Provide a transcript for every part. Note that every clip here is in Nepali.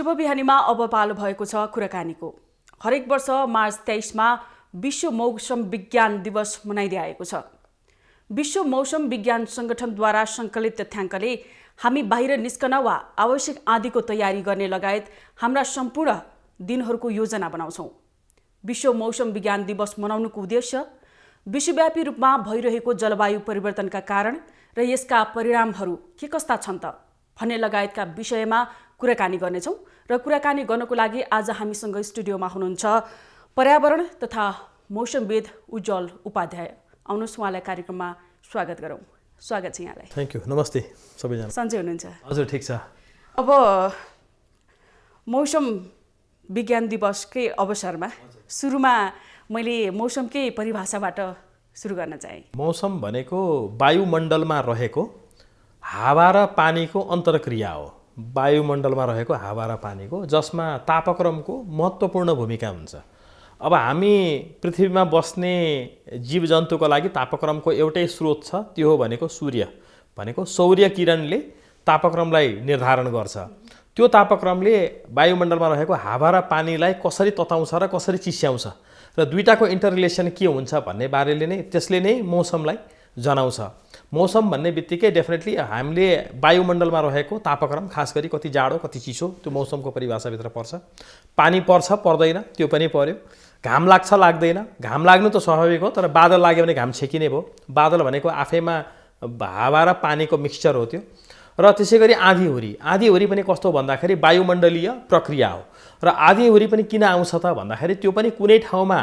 शुभ बिहानीमा अब पालो भएको छ कुराकानीको। हरेक वर्ष मार्च 23मा विश्व मौसम विज्ञान दिवस मनाइदै आएको छ। विश्व मौसम विज्ञान संगठनद्वारा सङ्कलित तथ्याङ्कले हामी बाहिर निस्कन वा आवश्यक आँधीको तयारी गर्ने लगायत हाम्रा सम्पूर्ण दिनहरूको योजना बनाउँछौँ। विश्व मौसम विज्ञान दिवस मनाउनुको उद्देश्य विश्वव्यापी रूपमा भइरहेको जलवायु परिवर्तनका कारण र यसका परिणामहरू के कस्ता छन् त भन्ने लगायतका विषयमा कुराकानी गर्नेछौँ। र कुराकानी गर्नको लागि आज हामीसँग स्टुडियोमा हुनुहुन्छ पर्यावरण तथा मौसमविद उज्जवल उपाध्याय। आउनुहोस् उहाँलाई कार्यक्रममा स्वागत गरौँ। स्वागत छ यहाँलाई। Thank you. नमस्ते सबैजना। सन्चै हुनुहुन्छ? हजुर ठिक छ। अब मौसम विज्ञान दिवसकै अवसरमा सुरुमा मैले मौसमकै परिभाषाबाट सुरु गर्न चाहे। मौसम भनेको वायुमण्डलमा रहेको हावा र पानीको अन्तर्क्रिया हो। वायुमण्डलमा रहेको हावा र पानीको, जसमा तापक्रमको महत्त्वपूर्ण भूमिका हुन्छ। अब हामी पृथ्वीमा बस्ने जीवजन्तुको लागि तापक्रमको एउटै स्रोत छ, त्यो हो भनेको सूर्य। भनेको सौर्य किरणले तापक्रमलाई निर्धारण गर्छ। त्यो तापक्रमले वायुमण्डलमा रहेको हावा र पानीलाई कसरी तताउँछ र कसरी चिस्याउँछ र दुईटाको इन्टररिलेसन के हुन्छ भन्ने बारेले नै त्यसले नै मौसमलाई जनाउँछ। मौसम भन्ने बित्तिकै डेफिनेटली हामीले वायुमण्डलमा रहेको तापक्रम, खास गरी कति जाडो कति चिसो, त्यो मौसमको परिभाषाभित्र पर्छ। पानी पर्छ पर्दैन त्यो पनि पर्यो। घाम लाग्छ लाग्दैन, घाम लाग्नु त स्वाभाविक हो, तर बादल लाग्यो भने घाम छेकिने भयो। बादल भनेको आफैमा हावा र पानीको मिक्सचर हो त्यो। र त्यसै गरी आँधीहुरी। आँधीहुरी पनि कस्तो भन्दाखेरि वायुमण्डलीय प्रक्रिया हो। र आँधीहुरी पनि किन आउँछ त भन्दाखेरि त्यो पनि कुनै ठाउँमा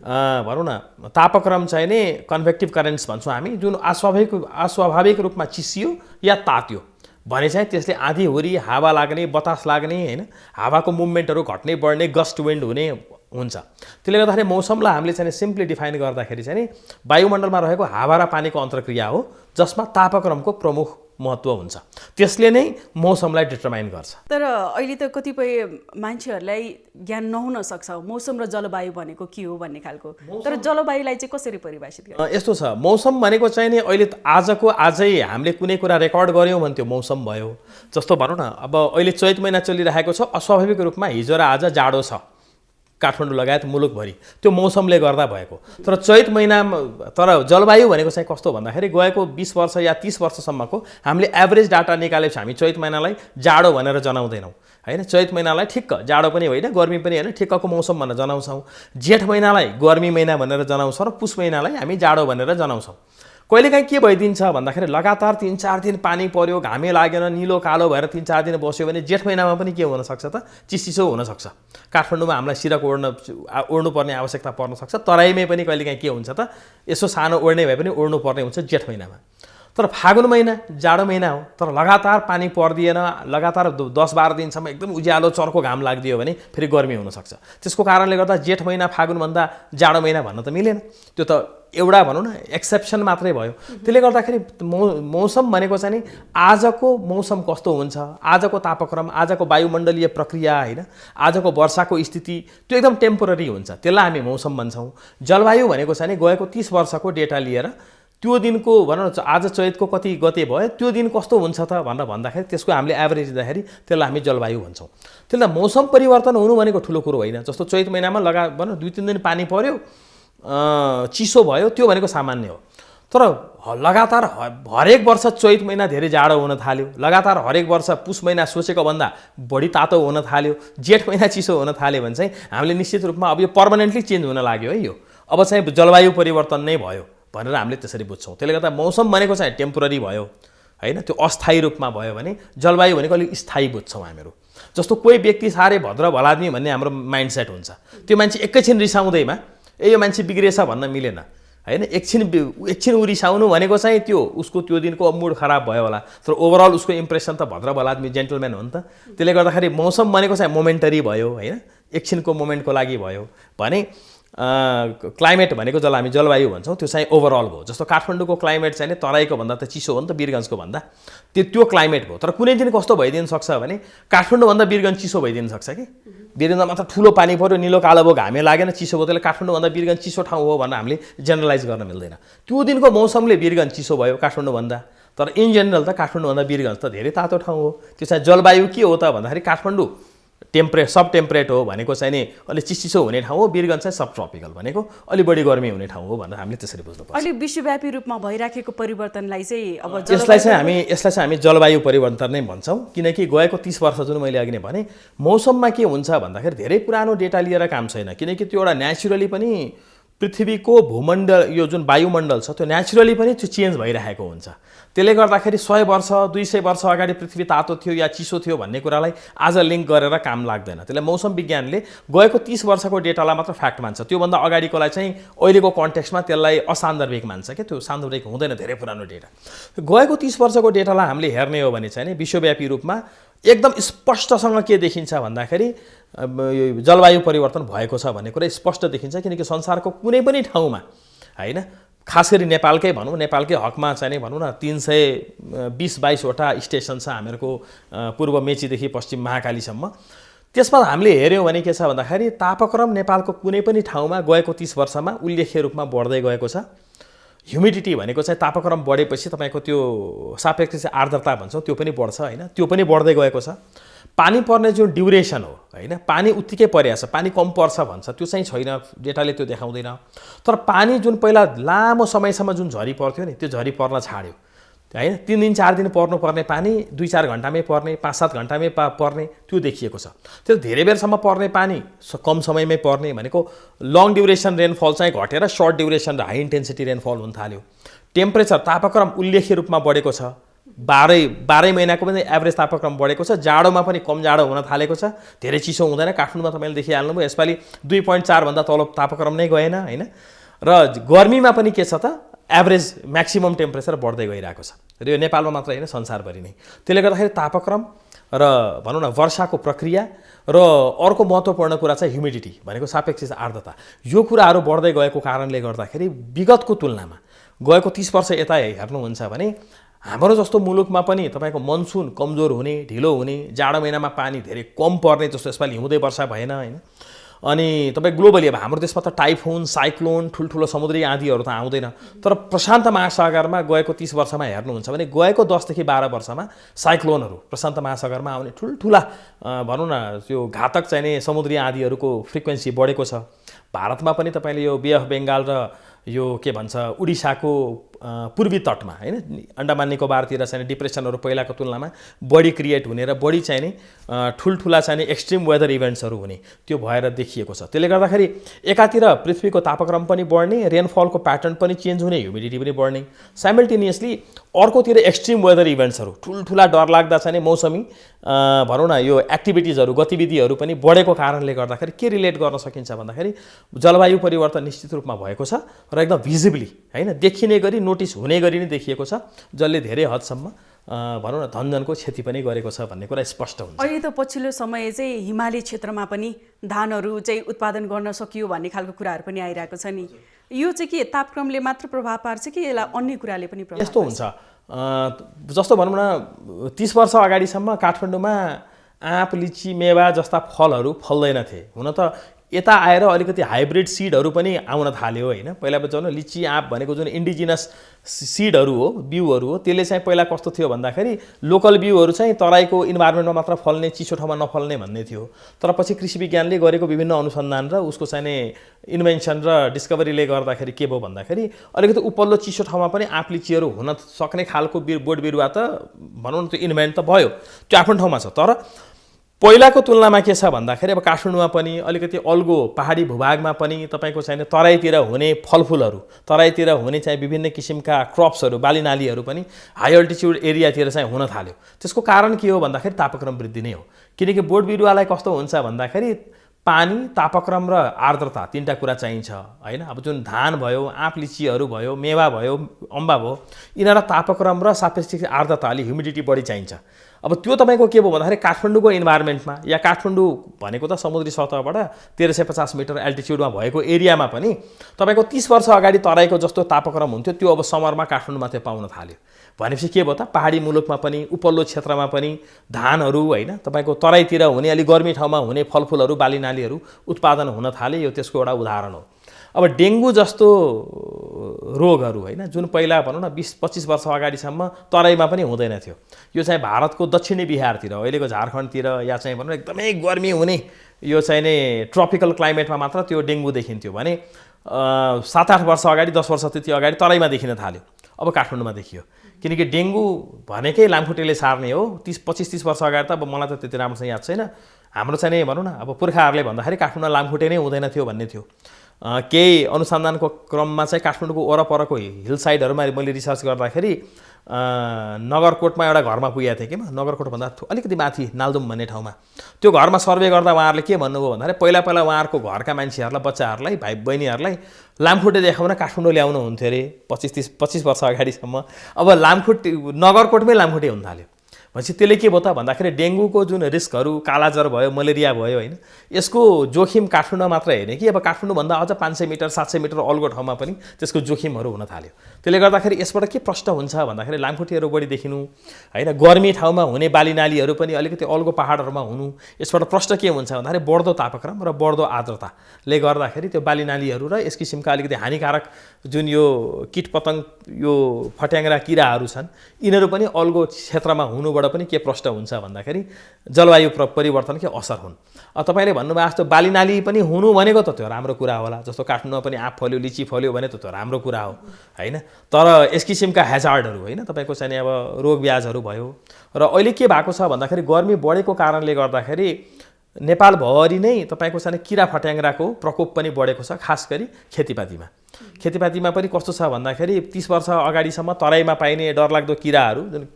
भनौँ न तापक्रम चाहिँ नै कन्भेक्टिभ करेन्ट्स भन्छौँ हामी, जुन अस्वाभाविक रूपमा चिसियो या तात्यो भने चाहिँ त्यसले आँधीहुरी, हावा लाग्ने, बतास लाग्ने, होइन, हावाको मुभमेन्टहरू घट्ने बढ्ने, गस्ट विन्ड हुने हुन्छ। त्यसले गर्दाखेरि मौसमलाई हामीले चाहिँ सिम्पली डिफाइन गर्दाखेरि चाहिँ वायुमण्डलमा रहेको हावा र पानीको अन्तर्क्रिया हो, जसमा तापक्रमको प्रमुख महत्त्व हुन्छ। त्यसले नै मौसमलाई डिटरमाइन गर्छ। तर अहिले त कतिपय मान्छेहरूलाई ज्ञान नहुन सक्छ मौसम र जलवायु भनेको के हो भन्ने खालको। तर जलवायुलाई चाहिँ कसरी परिभाषित गर्छ? यस्तो छ, मौसम भनेको चाहिँ नि अहिले आजै हामीले कुनै कुरा रेकर्ड गऱ्यौँ भने त्यो मौसम भयो। जस्तो भनौँ न, अब अहिले चैत महिना चलिरहेको छ, अस्वाभाविक रूपमा हिजो र आज जाडो छ काठमाडौँ लगायत मुलुकभरि, त्यो मौसमले गर्दा भएको। तर चैत महिनामा तर जलवायु भनेको चाहिँ कस्तो भन्दाखेरि गएको 20 वर्ष या 30 वर्षसम्मको हामीले एभरेज डाटा निकालेपछि हामी चैत महिनालाई जाडो भनेर जनाउँदैनौँ, होइन। चैत महिनालाई ठिक्क जाडो पनि होइन, गर्मी पनि होइन, ठिक्कको मौसम भनेर जनाउँछौँ। जेठ महिनालाई गर्मी महिना भनेर जनाउँछौँ र पुस महिनालाई हामी जाडो भनेर जनाउँछौँ। कहिलेकाहीँ के भइदिन्छ भन्दाखेरि लगातार 3-4 दिन पानी पर्यो, घामै लागेन, निलो कालो भएर 3-4 दिन बस्यो भने जेठ महिनामा पनि के हुनसक्छ त, चिसो हुनसक्छ। काठमाडौँमा हामीलाई सिरक ओढ्नुपर्ने आवश्यकता पर्न सक्छ। तराईमै पनि कहिलेकाहीँ के हुन्छ त, यसो सानो ओढ्ने भए पनि ओढ्नुपर्ने हुन्छ जेठ महिनामा। तर फागुन महिना जाडो महिना हो, तर लगातार पानी परिदिएन, लगातार 10-12 दिनसम्म एकदम उज्यालो चर्को घाम लाग्दियो भने फेरि गर्मी हुनसक्छ। त्यसको कारणले गर्दा जेठ महिना फागुनभन्दा जाडो महिना भन्न त मिलेन, त्यो त एउटा भनौँ न एक्सेप्सन मात्रै भयो। त्यसले गर्दाखेरि मौसम भनेको चाहिँ नि आजको मौसम कस्तो हुन्छ, आजको तापक्रम, आजको वायुमण्डलीय प्रक्रिया, होइन, आजको वर्षाको स्थिति, त्यो एकदम टेम्पोररी हुन्छ। त्यसलाई हामी मौसम भन्छौँ। जलवायु भनेको चाहिँ नि गएको 30 वर्षको डेटा लिएर त्यो दिनको भनौँ न आज चैतको कति गते भयो, त्यो दिन कस्तो हुन्छ त भनेर भन्दाखेरि त्यसको हामीले एभरेज दिँदाखेरि त्यसलाई हामी जलवायु भन्छौँ। त्यसलाई मौसम परिवर्तन हुनु भनेको ठुलो कुरो होइन। जस्तो चैत महिनामा भनौँ 2-3 दिन पानी पर्यो, चिसो भयो, त्यो भनेको सामान्य हो। तर लगातार हरेक वर्ष चैत महिना धेरै जाडो हुन थाल्यो, लगातार हरेक वर्ष पुस महिना सोचेको भन्दा बढी तातो हुन थाल्यो, जेठ महिना चिसो हुन थाल्यो भने चाहिँ हामीले निश्चित रूपमा अब यो पर्मानेन्टली चेन्ज हुन लाग्यो है, यो अब चाहिँ जलवायु परिवर्तन नै भयो भनेर हामीले त्यसरी बुझ्छौँ। त्यसले गर्दा मौसम भनेको चाहिँ टेम्पोररी भयो, होइन, त्यो अस्थायी रूपमा भयो भने जलवायु भनेको अलिक स्थायी बुझ्छौँ हामीहरू। जस्तो कोही व्यक्ति साह्रै भद्र भलाद्मी भन्ने हाम्रो माइन्डसेट हुन्छ। त्यो मान्छे एकैछिन रिसाउँदैमा यो मान्छे बिग्रेछ भन्न मिलेन, होइन। एकछिन ऊ रिसाउनु भनेको चाहिँ त्यो उसको त्यो दिनको मुड खराब भयो होला, तर ओभरअल उसको इम्प्रेसन त भद्र भलाद्मी जेन्टलम्यान हो नि त। त्यसले गर्दाखेरि मौसम भनेको चाहिँ मोमेन्टरी भयो, होइन, एकछिनको मोमेन्टको लागि भयो भने क्लाइमेट भनेको जसलाई हामी जलवायु भन्छौँ त्यो चाहिँ ओभरअल भयो। जस्तो काठमाडौँको क्लाइमेट चाहिँ तराईको भन्दा त चिसो हो नि त, वीरगन्जको भन्दा, त्यो क्लाइमेट भयो। तर कुनै दिन कस्तो भइदिन सक्छ भने काठमाडौँभन्दा वीरगन्ज चिसो भइदिन सक्छ कि। वीरगन्जमा मात्र ठुलो पानी पर्यो, निलो कालो भयो, घामे लागेन, चिसो भयो, त्यसले काठमाडौँभन्दा वीरगन्ज चिसो ठाउँ हो भनेर हामीले जेनरलाइज गर्न मिल्दैन। त्यो दिनको मौसमले वीरगन्ज चिसो भयो काठमाडौँभन्दा, तर इन जेनरल त काठमाडौँभन्दा वीरगन्ज त धेरै तातो ठाउँ हो। त्यो चाहिँ जलवायु के हो त भन्दाखेरि काठमाडौँ सब टेम्परेट हो भनेको चाहिँ नि अलि चिसो हुने ठाउँ हो, वीरगञ्ज चाहिँ सब ट्रपिकल भनेको अलि बढी गर्मी हुने ठाउँ हो भनेर हामीले त्यसरी बुझ्नुपर्छ। अहिले विश्वव्यापी रूपमा भइराखेको परिवर्तनलाई चाहिँ अब यसलाई चाहिँ हामी जलवायु परिवर्तन नै भन्छौँ, किनकि गएको 30 वर्ष जुन मैले अघि नै भने मौसममा के हुन्छ भन्दाखेरि धेरै पुरानो डेटा लिएर काम छैन, किनकि त्यो एउटा नेचुरली पनि पृथ्वीको भूमण्डल यो जुन वायुमण्डल छ त्यो नेचुरली पनि त्यो चेन्ज भइरहेको हुन्छ। त्यसले गर्दाखेरि 100 वर्ष 200 वर्ष अगाडि पृथ्वी तातो थियो या चिसो थियो भन्ने कुरालाई आज लिङ्क गरेर काम लाग्दैन। त्यसले मौसम विज्ञानले गएको 30 वर्षको डेटालाई मात्र फ्याक्ट मान्छ, त्योभन्दा अगाडिकोलाई चाहिँ अहिलेको कन्टेक्स्टमा त्यसलाई असान्दर्भिक मान्छ क्या, त्यो सान्दर्भिक हुँदैन धेरै पुरानो डेटा। गएको 30 वर्षको डेटालाई हामीले हेर्ने हो भने चाहिँ विश्वव्यापी रूपमा एकदम स्पष्टसँग के देखिन्छ भन्दाखेरि जलवायु परिवर्तन भएको छ भन्ने कुरा स्पष्ट देखिन्छ, किनकि संसारको कुनै पनि ठाउँमा हैन, खास गरी नेपालकै भनौँ, नेपालकै हकमा चाहिँ भनौँ न 320-22 वटा स्टेसन छ हामीहरूको पूर्व मेचीदेखि पश्चिम महाकालीसम्म। त्यसमा हामीले हेऱ्यौँ भने के छ भन्दाखेरि तापक्रम नेपालको कुनै पनि ठाउँमा गएको 30 वर्षमा उल्लेख्य रूपमा बढ्दै गएको छ। ह्युमिडिटी भनेको चाहिँ तापक्रम बढेपछि तपाईँको त्यो सापेक्ष आर्द्रता भन्छौँ त्यो पनि बढ्छ हैन, त्यो पनि बढ्दै गएको छ। पानी पर्ने जुन ड्युरेसन हो हैन, पानी उत्तिकै परिरहेको छ, पानी कम पर्छ भन्छ त्यो चाहिँ छैन, डेटाले त्यो देखाउँदैन। तर पानी जुन पहिला लामो समयसम्म जुन झरी पर्थ्यो नि त्यो झरी पर्न छाड्यो हैन, 3 दिन 4 दिन पर्नुपर्ने पानी 2-4 घन्टामै पर्ने, 5-7 घन्टामै पर्ने त्यो देखिएको छ। त्यो धेरै बेरसम्म पर्ने पानी कम समयमै पर्ने भनेको लङ ड्युरेसन रेनफल चाहिँ घटेर सर्ट ड्युरेसन र हाई इन्टेन्सिटी रेनफल हुन थाल्यो। टेम्परेचर तापक्रम उल्लेख्य रूपमा बढेको छ, 12 महिनाको पनि एभरेज तापक्रम बढेको छ। जाडोमा पनि कम जाडो हुन थालेको छ, धेरै चिसो हुँदैन। काठमाडौँमा तपाईँले देखिहाल्नुभयो यसपालि 2.4 भन्दा तल तापक्रम नै गएन हैन, र गर्मीमा पनि के छ त एभरेज म्याक्सिमम टेम्परेचर बढ्दै गइरहेको छ, र यो नेपालमा मात्र होइन संसारभरि नै। त्यसले गर्दाखेरि तापक्रम र भनौँ न वर्षाको प्रक्रिया र अर्को महत्त्वपूर्ण कुरा चाहिँ ह्युमिडिटी भनेको सापेक्ष आर्द्रता, यो कुराहरू बढ्दै गएको कारणले गर्दाखेरि विगतको तुलनामा गएको 30 वर्ष यता हेर्नुहुन्छ भने हाम्रो जस्तो मुलुकमा पनि तपाईँको मनसुन कमजोर हुने, ढिलो हुने, जाडो महिनामा पानी धेरै कम पर्ने, जस्तो यसपालि हिउँदे वर्षा भएन हैन। अनि तपाईँ ग्लोबली अब हाम्रो देशमा त टाइफोन, साइक्लोन, ठुल्ठुलो समुद्री आँधीहरू त आउँदैन, तर प्रशान्त महासागरमा गएको 30 वर्षमा हेर्नुहुन्छ भने गएको 10 देखि 12 वर्षमा साइक्लोनहरू प्रशान्त महासागरमा आउने ठुल्ठुला भनौँ न त्यो घातक चाहिँ नि समुद्री आँधीहरूको फ्रिक्वेन्सी बढेको छ। भारतमा पनि तपाईँले यो बे अफ बेङ्गाल र यो के भन्छ उडिसाको पूर्वी तटमा हैन, अन्डमान निकोबारतिर चाहिँ डिप्रेसनहरू पहिलाको तुलनामा बढी क्रिएट हुने र बढी चाहिँ नि ठुल्ठुला चाहिँ नि एक्सट्रिम वेदर इभेन्ट्सहरू हुने त्यो भएर देखिएको छ। त्यसले गर्दाखेरि एकातिर पृथ्वीको तापक्रम पनि बढ्ने, रेनफलको प्याटर्न पनि चेन्ज हुने, ह्युमिडिटी पनि बढ्ने, साइमल्टेनियसली अर्कोतिर एक्सट्रिम वेदर इभेन्ट्सहरू ठुल्ठुला डरलाग्दा चाहिँ मौसमी भनौँ न यो एक्टिभिटिजहरू गतिविधिहरू पनि बढेको कारणले गर्दाखेरि के रिलेट गर्न सकिन्छ भन्दाखेरि जलवायु परिवर्तन निश्चित रूपमा भएको छ र एकदम भिजिबली हैन, देखिने गरी नोटिस हुने गरी नै देखिएको छ, जसले धेरै हदसम्म भनौँ न धनजनको क्षति पनि गरेको छ भन्ने कुरा स्पष्ट हुन्छ। अहिले त पछिल्लो समय चाहिँ हिमाली क्षेत्रमा पनि धानहरू चाहिँ उत्पादन गर्न सकियो भन्ने खालको कुराहरू पनि आइरहेको छ नि, यो चाहिँ के तापक्रमले मात्र प्रभाव पार्छ कि यसलाई अन्य कुराले पनि प्रभाव? यस्तो हुन्छ जस्तो भनौँ न 30 वर्ष अगाडिसम्म काठमाडौँमा आँप, लिची, मेवा जस्ता फलहरू फल्दैनथे। हुन त यता आएर अलिकति हाइब्रिड सिडहरू पनि आउन थाल्यो हैन। पहिला बचाउन लिची, आँप भनेको जुन इन्डिजिनस सिडहरू हो, बिउहरू हो, त्यसले चाहिँ पहिला कस्तो थियो भन्दाखेरि लोकल बिउहरू चाहिँ तराईको इन्भाइरोमेन्टमा मात्र फल्ने, चिसो ठाउँमा नफल्ने भन्ने थियो। तर पछि कृषि विज्ञानले गरेको विभिन्न अनुसन्धान र उसको चाहिँ इन्भेन्सन र डिस्कभरीले गर्दाखेरि के भयो भन्दाखेरि अलिकति उपल्लो चिसो ठाउँमा पनि आँप, लिचीहरू हुन सक्ने खालको बोट बिरुवा त भनौँ न त्यो इन्भेन्ट त भयो, त्यो आफ्नो ठाउँमा छ। तर पहिलाको तुलनामा के छ भन्दाखेरि अब काठमाडौँमा पनि अलिकति अल्गो पहाडी भूभागमा पनि तपाईँको चाहिँ तराईतिर हुने फलफुलहरू, तराईतिर हुने चाहिँ विभिन्न किसिमका क्रप्सहरू, बालीनालीहरू पनि हाई अल्टिच्युड एरियातिर चाहिँ हुन थाल्यो। त्यसको कारण के हो भन्दाखेरि तापक्रम वृद्धि नै हो, किनकि बोट बिरुवालाई कस्तो हुन्छ भन्दाखेरि पानी, तापक्रम र आर्द्रता तीनटा कुरा चाहिन्छ हैन। अब जुन धान भयो, आँप, लिचीहरू भयो, मेवा भयो, अम्बा भयो, यिनीहरूलाई तापक्रम र सापेक्षिक आर्द्रता अलि ह्युमिडिटी बढी चाहिन्छ। अब त्यो तपाईँको के भयो भन्दाखेरि काठमाडौँको इन्भाइरोमेन्टमा या काठमाडौँ भनेको त समुद्री सतहबाट 1350 मिटर एल्टिच्युडमा भएको एरियामा पनि तपाईँको 30 वर्ष अगाडि तराईको जस्तो तापक्रम हुन्थ्यो त्यो अब समरमा काठमाडौँमा त्यो पाउन थाल्यो। भनेपछि के भयो त पहाडी मुलुकमा पनि उपल्लो क्षेत्रमा पनि धानहरू हैन, तपाईँको तराईतिर हुने अलि गर्मी ठाउँमा हुने फलफुलहरू, बालीनालीहरू उत्पादन हुन थाले। यो त्यसको एउटा उदाहरण हो। अब डेङ्गु जस्तो रोगहरू होइन जुन पहिला भनौँ न 20-25 वर्ष अगाडिसम्म तराईमा पनि हुँदैन थियो। यो चाहिँ भारतको दक्षिणी बिहारतिर, अहिलेको झारखण्डतिर या चाहिँ भनौँ एकदमै गर्मी हुने यो चाहिँ नि ट्रपिकल क्लाइमेटमा मात्र त्यो डेङ्गु देखिन्थ्यो भने 7-8 वर्ष अगाडि 10 वर्ष त्यति अगाडि तराईमा देखिन थाल्यो। अब काठमाडौँमा देखियो, किनकि डेङ्गु भनेकै लामखुट्टेले सार्ने हो। 25-30 वर्ष अगाडि त अब मलाई त त्यति राम्रोसँग याद छैन, हाम्रो चाहिँ नि भनौँ न अब पुर्खाहरूले भन्दाखेरि काठमाडौँमा लामखुट्टे नै हुँदैन थियो भन्ने थियो। केही अनुसन्धानको क्रममा चाहिँ काठमाडौँको वरपरको हिल साइडहरूमा मैले रिसर्च गर्दाखेरि नगरकोटमा एउटा घरमा पुगेको थिएँ कि म, नगरकोटभन्दा अलिकति माथि नालदुम भन्ने ठाउँमा। त्यो घरमा सर्वे गर्दा उहाँहरूले के भन्नुभयो भन्दाखेरि पहिला उहाँहरूको घरका मान्छेहरूलाई, बच्चाहरूलाई, भाइ बहिनीहरूलाई लामखुट्टे देखाउन काठमाडौँ ल्याउनु हुन्थ्यो अरे 25 वर्ष अगाडिसम्म। अब लामखुट्टे नगरकोटमै लामखुट्टे हुन थाल्यो भनेपछि त्यसले के भयो त भन्दाखेरि डेङ्गुको जुन रिस्कहरू, कालाज्वरो भयो, मलेरिया भयो होइन, यसको जोखिम काठमाडौँ मात्र हेर्ने कि अब काठमाडौँभन्दा अझ 500 मिटर 700 मिटर अल्गो ठाउँमा पनि त्यसको जोखिमहरू हुन थाल्यो। त्यसले गर्दाखेरि यसबाट के प्रश्न हुन्छ भन्दाखेरि लामखुट्टेहरू बढी देखिनु होइन, गर्मी ठाउँमा हुने बाली नालीहरू पनि अलिकति अल्गो पहाडहरूमा हुनु, यसबाट प्रश्न के हुन्छ भन्दाखेरि बढ्दो तापक्रम र बढ्दो आर्द्रताले गर्दाखेरि त्यो बाली नालीहरू र यस किसिमका अलिकति हानिकारक जुन यो कीटपतङ्ग, यो फट्याङ्ग्रा किराहरू छन्, यिनीहरू पनि अल्गो क्षेत्रमा हुनुबाट पनि के प्रश्न हुन्छ भन्दाखेरि जलवायु परिवर्तनकै असर हुन्। तपाईँले भन्नुभयो जस्तो बाली नाली पनि हुनु भनेको त त्यो राम्रो कुरा होला, जस्तो काठमाडौँमा पनि आँप फल्यो, लिची फल्यो भने त त्यो राम्रो कुरा हो होइन। तर यस किसिमका हेजार्डहरू होइन, तपाईँको चाहिँ अब रोग ब्याजहरू भयो। र अहिले के भएको छ भन्दाखेरि गर्मी बढेको कारणले गर्दाखेरि नेपालभरि नै तपाईँको चाहिँ किरा फट्याङ्ग्राको प्रकोप पनि बढेको छ, खास गरी खेतीपातीमा। खेतीपातीमा पनि कस्तो छ भन्दाखेरि 30 वर्ष अगाडिसम्म तराईमा पाइने डरलाग्दो किराहरू जुन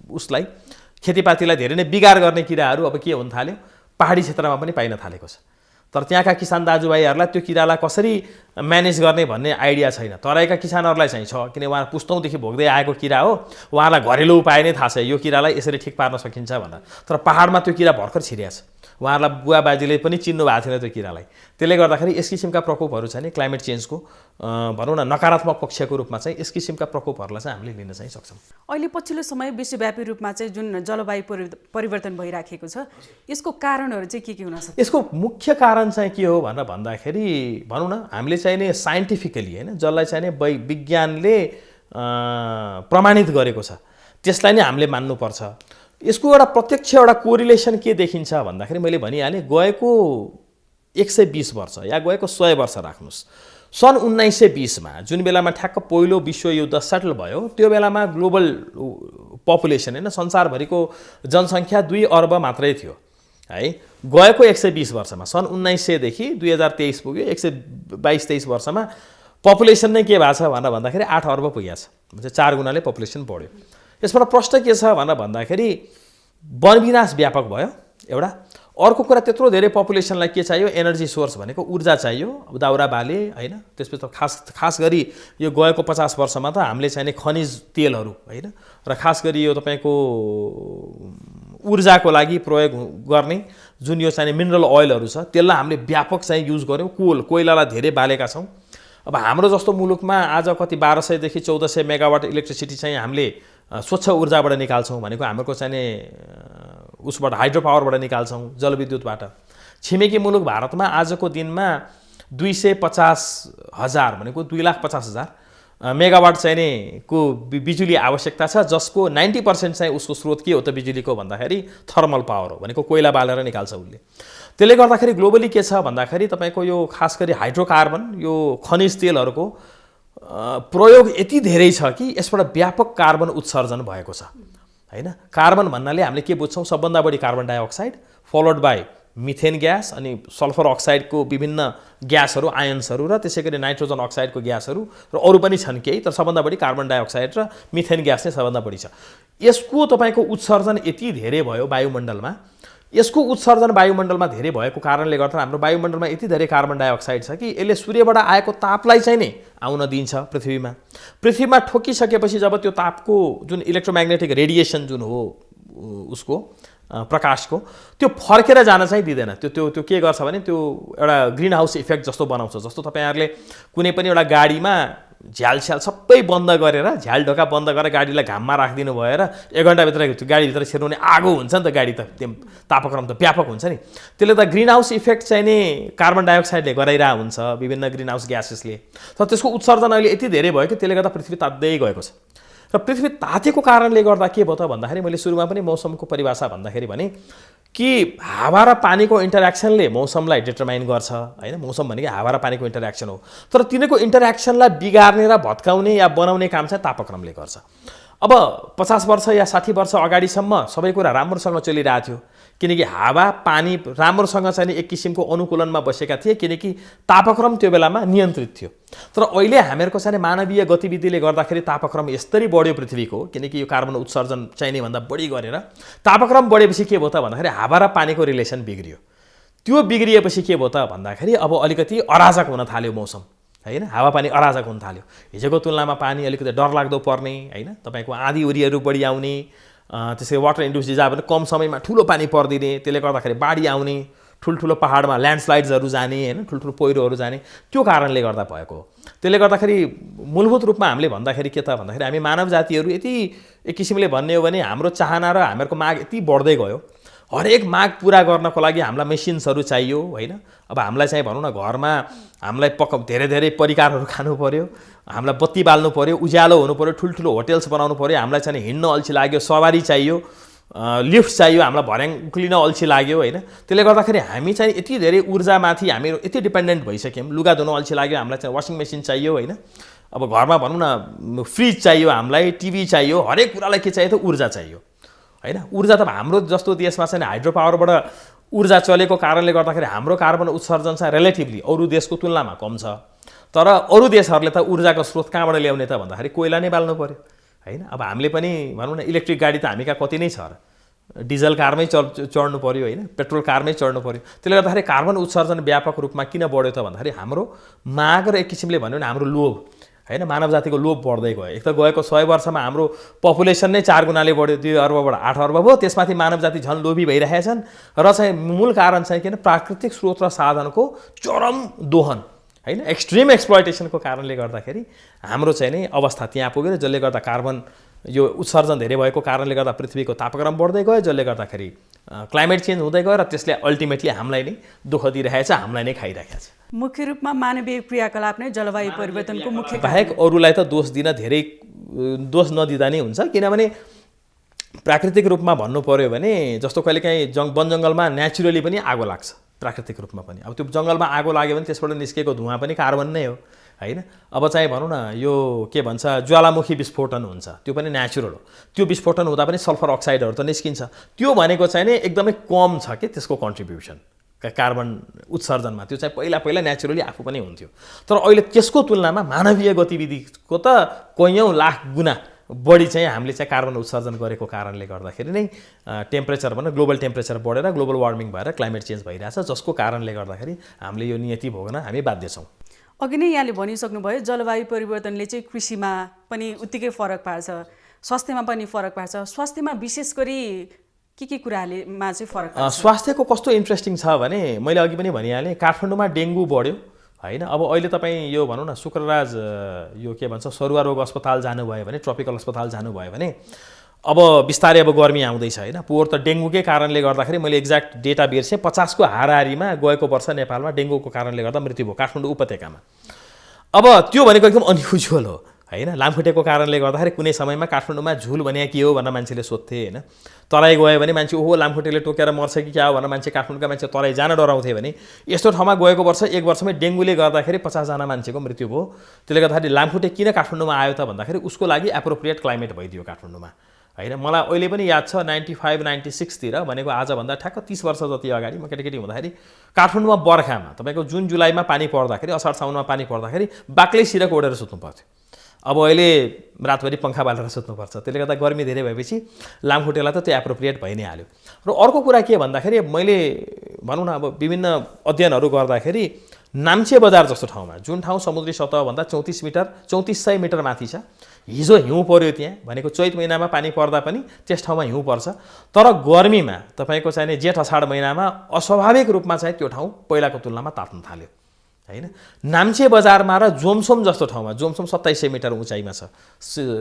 उसलाई खेतीपातीलाई धेरै नै बिगार गर्ने किराहरू अब के हुन थाल्यो, पहाडी क्षेत्रमा पनि पाइन थालेको छ। तर त्यहाँका किसान दाजुभाइहरूलाई त्यो किरालाई कसरी म्यानेज गर्ने भन्ने आइडिया छैन। तराईका किसानहरूलाई चाहिँ छ, किन उहाँ पुस्तौँदेखि भोग्दै आएको किरा हो, उहाँलाई घरेलु उपाय नै थाहा छ यो किरालाई यसरी ठिक पार्न सकिन्छ भनेर। तर पहाडमा त्यो किरा भर्खर छिरिया छ, उहाँहरूलाई बुवा बाजेले पनि चिन्नु भएको थिएन त्यो किरालाई। त्यसले गर्दाखेरि यस किसिमका प्रकोपहरू चाहिँ क्लाइमेट चेन्जको भनौँ न नकारात्मक पक्षको रूपमा चाहिँ यस किसिमका प्रकोपहरूलाई चाहिँ हामीले लिन चाहिँ सक्छौँ। अहिले पछिल्लो समय विश्वव्यापी रूपमा चाहिँ जुन जलवायु परिवर्तन भइराखेको छ, यसको कारणहरू चाहिँ के हुन सक्छ? यसको मुख्य कारण चाहिँ के हो भनेर भन्दाखेरि भनौँ न हामीले चाहिँ नि साइन्टिफिकली होइन, जसलाई चाहिँ नि विज्ञानले प्रमाणित गरेको छ त्यसलाई नै हामीले मान्नुपर्छ। यसको एउटा प्रत्यक्ष एउटा कोरिलेसन के देखिन्छ भन्दाखेरि मैले भनिहालेँ, गएको 120 वर्ष या गएको 100 वर्ष राख्नुहोस्, सन् 1920मा जुन बेलामा ठ्याक्क पहिलो विश्वयुद्ध सेटल भयो, त्यो बेलामा ग्लोबल पपुलेसन होइन, संसारभरिको जनसङ्ख्या 2 अर्ब मात्रै थियो है। गएको 120 वर्षमा सन् 1900 देखि 2023 पुग्यो, 122-23 वर्षमा पपुलेसन नै के भएको छ भनेर भन्दाखेरि 8 अर्ब पुगेको छ, म्हणजे 4 गुणाले पपुलेसन बढ्यो। यसबाट प्रश्न के छ भनेर भन्दाखेरि वनविनाश व्यापक भयो एउटा। अर्को कुरा त्यत्रो धेरै पपुलेसनलाई के चाहियो, एनर्जी सोर्स भनेको ऊर्जा चाहियो, अब दाउरा बाले होइन। त्यसपछि त खास गरी यो गएको 50 वर्षमा त हामीले चाहिने खनिज तेलहरू होइन, र खास गरी यो तपाईँको ऊर्जाको लागि प्रयोग गर्ने जुन यो चाहिने मिनरल ओइलहरू छ त्यसलाई हामीले व्यापक चाहिँ युज गऱ्यौँ। कोइलालाई धेरै बालेका छौँ। अब हाम्रो जस्तो मुलुकमा आज कति 1200 देखि 1400 मेगावाट इलेक्ट्रिसिटी चाहिँ हामीले स्वच्छ ऊर्जाबाट निकाल्छौँ भनेको हाम्रो चाहिने उसबाट हाइड्रो पावरबाट निकाल्छौँ, जलविद्युतबाट। छिमेकी मुलुक भारतमा आजको दिनमा 250,000 भनेको 2,50,000 मेगावाट चाहिने को बिजुली आवश्यकता छ, जसको 90% चाहिँ उसको स्रोत के हो त बिजुलीको भन्दाखेरि थर्मल पावर हो, भनेको कोइला बालेर निकाल्छ उसले। त्यसले गर्दाखेरि ग्लोबली के छ भन्दाखेरि तपाईँको यो खास गरी हाइड्रोकार्बन, यो खनिज तेलहरूको प्रयोग यति धेरै छ कि यसबाट व्यापक कार्बन उत्सर्जन भएको छ होइन। कार्बन भन्नाले हामीले के बुझ्छौँ, सबभन्दा बढी carbon dioxide, followed by methane gas, अनि सल्फर अक्साइडको विभिन्न ग्यासहरू, आयन्सहरू, र त्यसै गरी नाइट्रोजन अक्साइडको ग्यासहरू, र अरू पनि छन् केही, तर सबभन्दा बढी कार्बन डाइअक्साइड र मिथेन ग्यास नै सबभन्दा बढी छ। यसको तपाईँको उत्सर्जन यति धेरै भयो वायुमण्डलमा, यसको उत्सर्जन वायुमण्डलमा धेरै भएको कारणले गर्दा हाम्रो वायुमण्डलमा यति धेरै कार्बन डाइअक्साइड छ कि यसले सूर्यबाट आएको तापलाई चाहिँ नै आउन दिन्छ पृथ्वीमा ठोकिसकेपछि जब त्यो तापको जुन इलेक्ट्रोम्याग्नेटिक रेडिएसन जुन हो उसको प्रकाशको त्यो फर्केर जान चाहिँ दिँदैन। त्यो त्यो त्यो के गर्छ भने त्यो एउटा ग्रिन हाउस इफेक्ट जस्तो बनाउँछ। जस्तो तपाईँहरूले कुनै पनि एउटा गाडीमा झ्याल स्याल सबै बन्द गरेर झ्याल ढोका बन्द गरेर गाडीलाई घाममा राखिदिनु भएर 1 घन्टाभित्र त्यो गाडीभित्र छिर्ने आगो हुन्छ नि त, गाडी त त्यो तापक्रम त व्यापक हुन्छ नि। त्यसले त ग्रिन हाउस इफेक्ट चाहिँ नि कार्बन डाइअक्साइडले गराइरहेको हुन्छ, विभिन्न ग्रिन हाउस ग्यासेसले। तर त्यसको उत्सर्जन अहिले यति धेरै भयो कि त्यसले गर्दा पृथ्वी तात्दै गएको छ। र पृथ्वी तातेको कारणले गर्दा के भयो त भन्दाखेरि मैले सुरुमा पनि मौसमको परिभाषा भन्दाखेरि भने कि हावा र पानीको इन्टरेक्सनले मौसमलाई डिटरमाइन गर्छ हैन। मौसम भनेको हावा र पानीको इन्टरेक्सन हो, तर तिनीहरूको इन्टरेक्सनलाई बिगार्ने र भत्काउने या बनाउने काम चाहिँ तापक्रमले गर्छ। अब 50 वर्ष या 60 वर्ष अगाडिसम्म सबै कुरा राम्रोसँग चलिरहेको थियो, किनकि हावा पानी राम्रोसँग चाहिँ एक किसिमको अनुकूलनमा बसेका थिए, किनकि तापक्रम त्यो बेलामा नियन्त्रित थियो। तर अहिले हामीहरूको चाहिँ मानवीय गतिविधिले गर्दाखेरि तापक्रम यस्तरी बढ्यो पृथ्वीको, किनकि यो कार्बन उत्सर्जन चाहिने भन्दा बढी गरेर तापक्रम बढेपछि के भयो त भन्दाखेरि हावा र पानीको रिलेसन बिग्रियो। त्यो बिग्रिएपछि के भयो त भन्दाखेरि अब अलिकति अराजक हुन थाल्यो मौसम हैन। हावापानी अराजक हुन थाल्यो। हिजोको तुलनामा पानी अलिकति डरलाग्दो पर्ने हैन, तपाईँको आँधी उरीहरू बढी आउने, त्यसै वाटर इन्ड्युस डिजास्टर कम समयमा ठुलो पानी परिदिने, त्यसले गर्दाखेरि बाढी आउने, ठुल्ठुलो पहाडमा ल्यान्डस्लाइड्सहरू जाने हैन, ठुल्ठुलो पहिरोहरू जाने, त्यो कारणले गर्दा भएको हो। त्यसले गर्दाखेरि मूलभूत रूपमा हामीले भन्दाखेरि के त भन्दाखेरि हामी मानव जातिहरू यति एक किसिमले भन्ने हो भने हाम्रो चाहना र हामीहरूको माग यति बढ्दै गयो। हरेक माग पुरा गर्नको लागि हामीलाई मेसिन्सहरू चाहियो हैन। अब हामीलाई चाहिँ भनौँ न घरमा हामीलाई धेरै धेरै परिकारहरू खानु पर्यो, हामीलाई बत्ती बाल्नु पर्यो, उज्यालो हुनु पर्यो, ठुल्ठुलो होटेल्स बनाउनु पर्यो, हामीलाई चाहिँ हिँड्न अल्छी लाग्यो, सवारी चाहियो, लिफ्ट चाहियो, हामीलाई भर्याङ उक्लिन अल्छी लाग्यो हैन। त्यसले गर्दाखेरि हामी चाहिँ यति धेरै ऊर्जामाथि हामी यति डिपेन्डेन्ट भइसक्यौँ। लुगा धुन अल्छी लाग्यो, हामीलाई चाहिँ वासिङ मेसिन चाहियो हैन। अब घरमा भनौँ न फ्रिज चाहियो, हामीलाई टिभी चाहियो, हरेक कुरालाई के चाहियो त ऊर्जा चाहियो हैन। ऊर्जा त हाम्रो जस्तो देशमा चाहिँ हाइड्रो पावरबाट ऊर्जा चलेको कारणले गर्दाखेरि हाम्रो कार्बन उत्सर्जन चाहिँ रिलेटिभली अरू देशको तुलनामा कम छ। तर अरू देशहरूले त ऊर्जाको स्रोत कहाँबाट ल्याउने त भन्दाखेरि कोइला नै बाल्नु पर्यो हैन। अब हामीले पनि भनौँ न इलेक्ट्रिक गाडी त हामी कहाँ कति नै छ र, डिजल कारमै चढ्नु पर्यो हैन, पेट्रोल कारमै चढ्नु पर्यो। त्यसले गर्दाखेरि कार्बन उत्सर्जन व्यापक रूपमा किन बढ्यो त भन्दाखेरि हाम्रो माग र एक किसिमले भन्यो भने हाम्रो लोभ हैन, मानव जातिको लोभ बढ्दै गयो। एक त गएको 100 वर्षमा हाम्रो पपुलेसन नै 4 गुणाले बढ्यो, 2 अर्बबाट 8 अर्ब भयो। त्यसमाथि मानव जाति झन् लोभी भइरहेछन् र चाहिँ मूल कारण चाहिँ किन प्राकृतिक स्रोत र साधनको चरम दोहन हैन, एक्सट्रिम एक्सप्लोइटेसनको कारणले गर्दाखेरि हाम्रो चाहिँ नि अवस्था त्यहाँ पुगेर, जसले गर्दा कार्बन यो उत्सर्जन धेरै भएको कारणले गर्दा पृथ्वीको तापक्रम बढ्दै गयो, जसले गर्दाखेरि क्लाइमेट चेन्ज हुँदै गयो र त्यसले अल्टिमेटली हामीलाई नै दुःख दिइरहेछ, हामीलाई नै खाइरहेको छ। मुख्य रूपमा मानवीय क्रियाकलाप नै जलवायु परिवर्तनको मुख्य बाहेक अरूलाई त दोष दिन धेरै दोष नदिँदा नै हुन्छ। किनभने प्राकृतिक रूपमा भन्नु पर्यो भने जस्तो कहिलेकाहीँ वन जङ्गलमा नेचुरली पनि आगो लाग्छ, प्राकृतिक रूपमा पनि। अब त्यो जङ्गलमा आगो लाग्यो भने त्यसबाट निस्केको धुवाँ पनि कार्बन नै हो हैन। अब चाहिँ भनौँ न यो के भन्छ ज्वालामुखी विस्फोटन हुन्छ, त्यो पनि नेचुरल हो। त्यो विस्फोटन हुँदा पनि सल्फर अक्साइडहरू त निस्किन्छ। त्यो भनेको चाहिँ नि एकदमै कम छ कि त्यसको कन्ट्रिब्युसन कार्बन उत्सर्जनमा, त्यो चाहिँ पहिला नेचुरली आफू पनि हुन्थ्यो। तर अहिले त्यसको तुलनामा मानवीय गतिविधिको त कैयौँ लाख गुणा बढी चाहिँ हामीले चाहिँ कार्बन उत्सर्जन गरेको कारणले गर्दाखेरि नै टेम्परेचर भनौँ ग्लोबल टेम्परेचर बढेर ग्लोबल वार्मिङ भएर क्लाइमेट चेन्ज भइरहेछ, जसको कारणले गर्दाखेरि हामीले यो नियति भोग्न हामी बाध्य छौँ। अघि नै यहाँले भनिसक्नुभयो जलवायु परिवर्तनले चाहिँ कृषिमा पनि उत्तिकै फरक पार्छ, स्वास्थ्यमा पनि फरक पार्छ। स्वास्थ्यमा विशेष गरी के कुरामा चाहिँ फरक पार्छ? स्वास्थ्यको कस्तो इन्ट्रेस्टिङ छ भने मैले अघि पनि भनिहालेँ, काठमाडौँमा डेङ्गु बढ्यो हैन। अब अहिले तपाईँ यो भनौँ न शुक्रराज यो के भन्छ सरुवा रोग अस्पताल जानुभयो भने, ट्रपिकल अस्पताल जानुभयो भने अब बिस्तारै अब गर्मी आउँदैछ हैन। पोहोर त डेङ्गुकै कारणले गर्दाखेरि मैले एक्ज्याक्ट डेटा बिर्सेँ, 50 को हाराहारीमा गएको वर्ष नेपालमा डेङ्गुको कारणले गर्दा मृत्यु भयो काठमाडौँ उपत्यकामा। अब त्यो भनेको एकदम अनयुजुअल हो हैन। लामखुट्टेको कारणले गर्दाखेरि कुनै समयमा काठमाडौँमा झुल भने के हो भनेर मान्छेले सोध्थे हैन। तराई गयो भने मान्छे ओहो लामखुट्टेले टोकेर मर्छ कि क्या हो भनेर मान्छे काठमाडौँका मान्छे तराई जान डराउँथे भने यस्तो ठाउँमा गएको वर्ष 1 वर्षमै डेङ्गुले गर्दाखेरि 50 जना मान्छेको मृत्यु भयो। त्यसले गर्दाखेरि लामखुट्टे किन काठमाडौँमा आयो त भन्दाखेरि उसको लागि एप्रोप्रिएट क्लाइमेट भइदियो काठमाडौँमा हैन। मलाई अहिले पनि याद छ 95-96 तिर भनेको आजभन्दा ठ्याक्क 30 वर्ष जति अगाडि म केटाकेटी हुँदाखेरि काठमाडौँमा बर्खामा तपाईँको जुन जुलाईमा पानी पर्दाखेरि, असार साउनमा पानी पर्दाखेरि बाक्लै सिरक ओढेर सुत्नु पर्थ्यो। अब अहिले रातभरि पङ्खा बालेर सुत्नुपर्छ। त्यसले गर्दा गर्मी धेरै भएपछि लामखुट्टेलाई त त्यो एप्रोप्रिएट भइ नै हाल्यो। र अर्को कुरा के भन्दाखेरि मैले भनौँ न अब विभिन्न अध्ययनहरू गर्दाखेरि नाम्चे बजार जस्तो ठाउँमा, जुन ठाउँ समुद्री सतहभन्दा 3400 मिटर माथि छ, हिजो हिउँ पर्यो त्यहाँ भनेको चैत महिनामा पानी पर्दा पनि त्यस ठाउँमा हिउँ पर्छ, तर गर्मीमा तपाईँको चाहिने जेठ अषाढ महिनामा अस्वाभाविक रूपमा चाहिँ त्यो ठाउँ पहिलाको तुलनामा तात्न थाल्यो होइन। नाम्चे बजारमा र जोमसोम जस्तो ठाउँमा, जोमसोम 2700 मिटर उचाइमा छ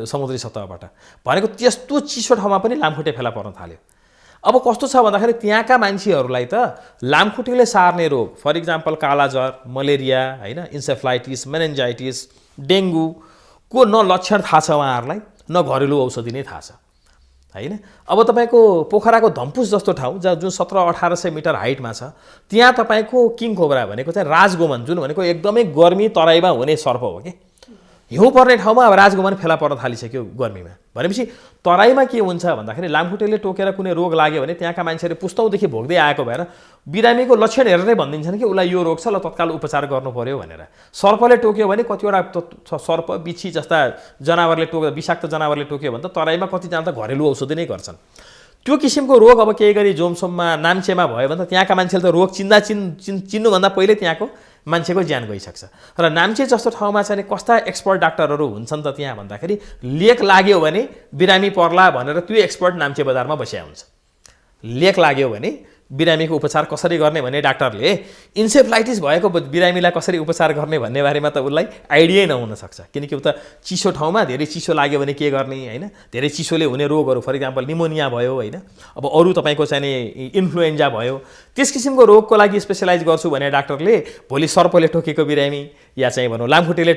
समुद्री सतहबाट, भनेको त्यस्तो चिसो ठाउँमा पनि लामखुट्टे फेला पर्न थाल्यो। अब कस्तो छ भन्दाखेरि त्यहाँका मान्छेहरूलाई त लामखुट्टेले सार्ने रोग, फर इक्जाम्पल कालाज्वर, मलेरिया होइन, इन्सेफ्लाइटिस, मेनिन्जाइटिस, डेङ्गुको न लक्षण थाहा छ उहाँहरूलाई, न घरेलु औषधि नै थाहा छ होइन। अब तपाईँको पोखराको धम्पुस जस्तो ठाउँ जुन 1700-1800 मिटर हाइटमा छ, त्यहाँ तपाईँको किङ कोब्रा भनेको चाहिँ राजगोमन, जुन भनेको एकदमै गर्मी तराईमा हुने सर्प हो कि, हिउँ पर्ने ठाउँमा अब राजगोमन फेला पर्न थालिसक्यो गर्मीमा। भनेपछि तराईमा के हुन्छ भन्दाखेरि लामखुट्टेले टोकेर कुनै रोग लाग्यो भने त्यहाँका मान्छेले पुस्तौँदेखि भोग्दै आएको भएर बिरामीको लक्षण हेरेरै भनिदिन्छन् कि उसलाई यो रोग छ, ल तत्काल उपचार गर्नु पर्यो भनेर। सर्पले टोक्यो भने कतिवटा सर्प, बिच्छी जस्ता जनावरले विषाक्त जनावरले टोक्यो भने त तराईमा कतिजना त घरेलु औषधि नै गर्छन्। त्यो किसिमको रोग अब केही गरी जोमसोममा, नाम्चेमा भयो भने त त्यहाँका मान्छेले त रोग चिन्नुभन्दा पहिले त्यहाँको मान्छेको ज्यान गइसक्छ। र नाम्चे जस्तो ठाउँमा चाहिँ कस्ता एक्सपर्ट डाक्टरहरू हुन्छन् त त्यहाँ भन्दाखेरि लेक लाग्यो भने बिरामी पर्ला भनेर त्यो एक्सपर्ट नाम्चे बजारमा बसिया हुन्छ। लेक लाग्यो भने बिरामीको उपचार कसरी गर्ने भने डाक्टरले इन्सेफ्लाइटिस भएको बिरामीलाई कसरी उपचार गर्ने भन्ने बारेमा त उसलाई आइडियै नहुन सक्छ, किनकि उता चिसो ठाउँमा धेरै चिसो लाग्यो भने के गर्ने होइन, धेरै चिसोले हुने रोगहरू, फर इक्जाम्पल निमोनिया भयो होइन, अब अरू तपाईँको चाहिँ इन्फ्लुएन्जा भयो, त्यस किसिमको रोगको लागि स्पेसलाइज गर्छु भने डाक्टरले भोलि सर्पले टोकेको बिरामी या चाहिँ भनौँ लामखुट्टेले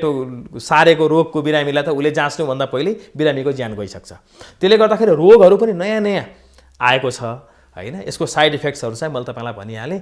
सारेको रोगको बिरामीलाई त उसले जाँच्नुभन्दा पहिले बिरामीको ज्यान गइसक्छ। त्यसले गर्दाखेरि रोगहरू पनि नयाँ नयाँ आएको छ होइन। यसको साइड इफेक्ट्सहरू चाहिँ मैले तपाईँलाई भनिहालेँ,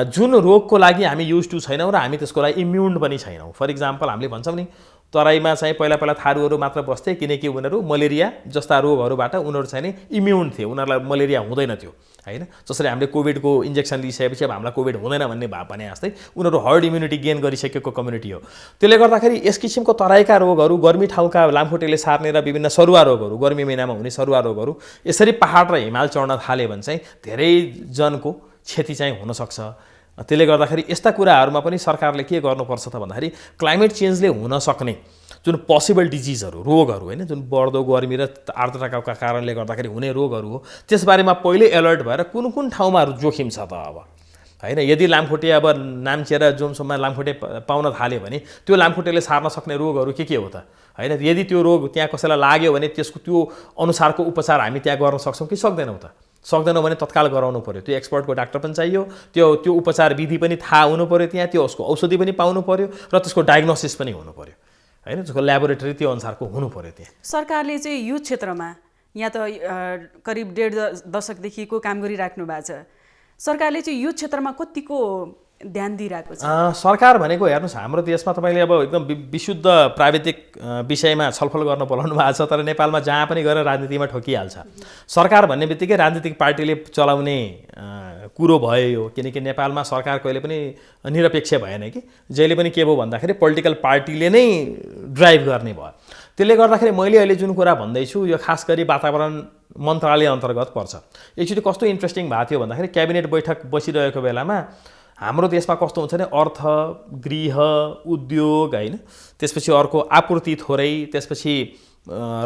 जुन रोगको लागि हामी युज टु छैनौँ र हामी त्यसको लागि इम्युन पनि छैनौँ। फर इक्जाम्पल हामीले भन्छौँ नि तराईमा चाहिँ पहिला थारूहरू मात्र बस्थे, किनकि उनीहरू मलेरिया जस्ता रोगहरूबाट उनीहरू चाहिँ नि इम्युन थिए, उनीहरूलाई मलेरिया हुँदैन थियो होइन। जसरी हामीले कोभिडको इन्जेक्सन लिइसकेपछि अब हामीलाई कोभिड हुँदैन भन्ने भने जस्तै उनीहरू हर्ड इम्युनिटी गेन गरिसकेको कम्युनिटी हो। त्यसले गर्दाखेरि यस किसिमको तराईका रोगहरू, गर्मी ठाउँका लामखुट्टेले सार्ने र विभिन्न सरुवा रोगहरू, गर्मी महिनामा हुने सरुवा रोगहरू यसरी पहाड र हिमाल चढ्न थाल्यो भने चाहिँ धेरै जनको क्षति चाहिँ हुनसक्छ। त्यसले गर्दाखेरि यस्ता कुराहरूमा पनि सरकारले के गर्नुपर्छ त भन्दाखेरि क्लाइमेट चेन्जले हुन सक्ने जुन पोसिबल डिजिजहरू, रोगहरू होइन, जुन बढ्दो गर्मी र आर्द्रताका कारणले गर्दाखेरि हुने रोगहरू हो, त्यसबारेमा पहिले अलर्ट भएर कुन कुन ठाउँमा जोखिम छ त अब होइन। यदि लामखुट्टे अब नाम्चे र जोमसोममा लामखुट्टे पाउन थाल्यो भने त्यो लामखुट्टेले सार्न सक्ने रोगहरू के हो त होइन। यदि त्यो रोग त्यहाँ कसैलाई लाग्यो भने त्यसको त्यो अनुसारको उपचार हामी त्यहाँ गर्न सक्छौँ कि सक्दैनौँ त? सक्दैनौँ भने तत्काल गराउनु पर्यो, त्यो एक्सपर्टको डाक्टर पनि चाहियो, त्यो उपचार विधि पनि थाहा हुनु पर्यो, त्यहाँ त्यो उसको औषधि पनि पाउनु पर्यो र त्यसको डायग्नोसिस पनि हुनु पर्यो होइन, त्यसको ल्याबोरेटरी त्यो अनुसारको हुनु पर्यो। त्यहाँ सरकारले चाहिँ यो क्षेत्रमा यहाँ त करिब 1.5 दशकदेखिको काम गरिराख्नु भएको छ, सरकारले चाहिँ यो क्षेत्रमा कतिको ध्यान दिइरहेको छ? सरकार भनेको हेर्नुहोस्, हाम्रो देशमा तपाईँले अब एकदम विशुद्ध प्राविधिक विषयमा छलफल गर्न बोलाउनु भएको छ, तर नेपालमा जहाँ पनि गएर राजनीतिमा ठोकिहाल्छ। सरकार भन्ने बित्तिकै राजनीतिक पार्टीले चलाउने कुरो भयो यो, किनकि नेपालमा सरकार कहिले पनि निरपेक्ष भएन कि, जहिले पनि के भयो भन्दाखेरि पोलिटिकल पार्टीले नै ड्राइभ गर्ने भयो। त्यसले गर्दाखेरि मैले अहिले जुन कुरा भन्दैछु यो खास गरी वातावरण मन्त्रालय अन्तर्गत पर्छ। एकचोटि कस्तो इन्ट्रेस्टिङ भएको थियो भन्दाखेरि क्याबिनेट बैठक बसिरहेको बेलामा हाम्रो देशमा कस्तो हुन्छ भने अर्थ, गृह, उद्योग होइन, त्यसपछि अर्को आपूर्ति थोरै, त्यसपछि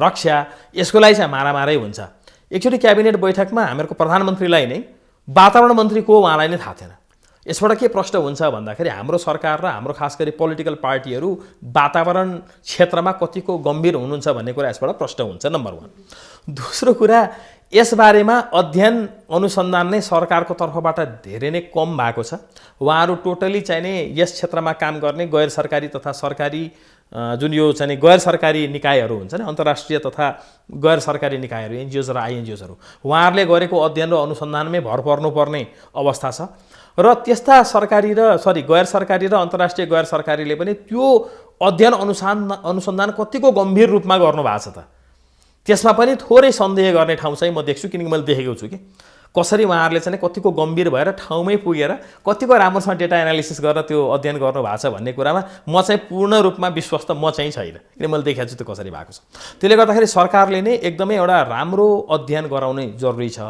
रक्षा, यसको लागि चाहिँ मारामारै हुन्छ। एकचोटि क्याबिनेट बैठकमा हामीहरूको प्रधानमन्त्रीलाई नै वातावरण मन्त्री को उहाँलाई नै थाहा थिएन। यसबाट के प्रश्न हुन्छ भन्दाखेरि हाम्रो सरकार र हाम्रो खास गरी पोलिटिकल पार्टीहरू वातावरण क्षेत्रमा कतिको गम्भीर हुनुहुन्छ भन्ने कुरा यसबाट प्रश्न हुन्छ, नम्बर 1। दोस्रो कुरा, यसबारेमा अध्ययन अनुसन्धान नै सरकारको तर्फबाट धेरै नै कम भएको छ। उहाँहरू टोटली चाहिँ नै यस क्षेत्रमा काम गर्ने गैर सरकारी तथा सरकारी जुन यो चाहिँ गैर सरकारी निकायहरू हुन्छ नि, अन्तर्राष्ट्रिय तथा गैर सरकारी निकायहरू, एनजिओज र आइएनजिओजहरू, उहाँहरूले गरेको अध्ययन र अनुसन्धानमै भर पर्नुपर्ने अवस्था छ। र त्यस्ता सरकारी र गैर सरकारी र अन्तर्राष्ट्रिय गैर सरकारीले पनि त्यो अध्ययन अनुसन्धान कतिको गम्भीर रूपमा गर्नुभएको छ त, त्यसमा पनि थोरै सन्देह गर्ने ठाउँ चाहिँ म देख्छु, किनकि मैले देखेको छु कि कसरी उहाँहरूले चाहिँ कतिको गम्भीर भएर ठाउँमै पुगेर कतिको राम्रोसँग डेटा एनालिसिस गरेर त्यो अध्ययन गर्नुभएको छ भन्ने कुरामा म चाहिँ पूर्ण रूपमा विश्वस्त म चाहिँ छैन, किन मैले देखेको छु त्यो कसरी भएको छ। त्यसले गर्दाखेरि सरकारले नै एकदमै एउटा राम्रो अध्ययन गराउनै जरुरी छ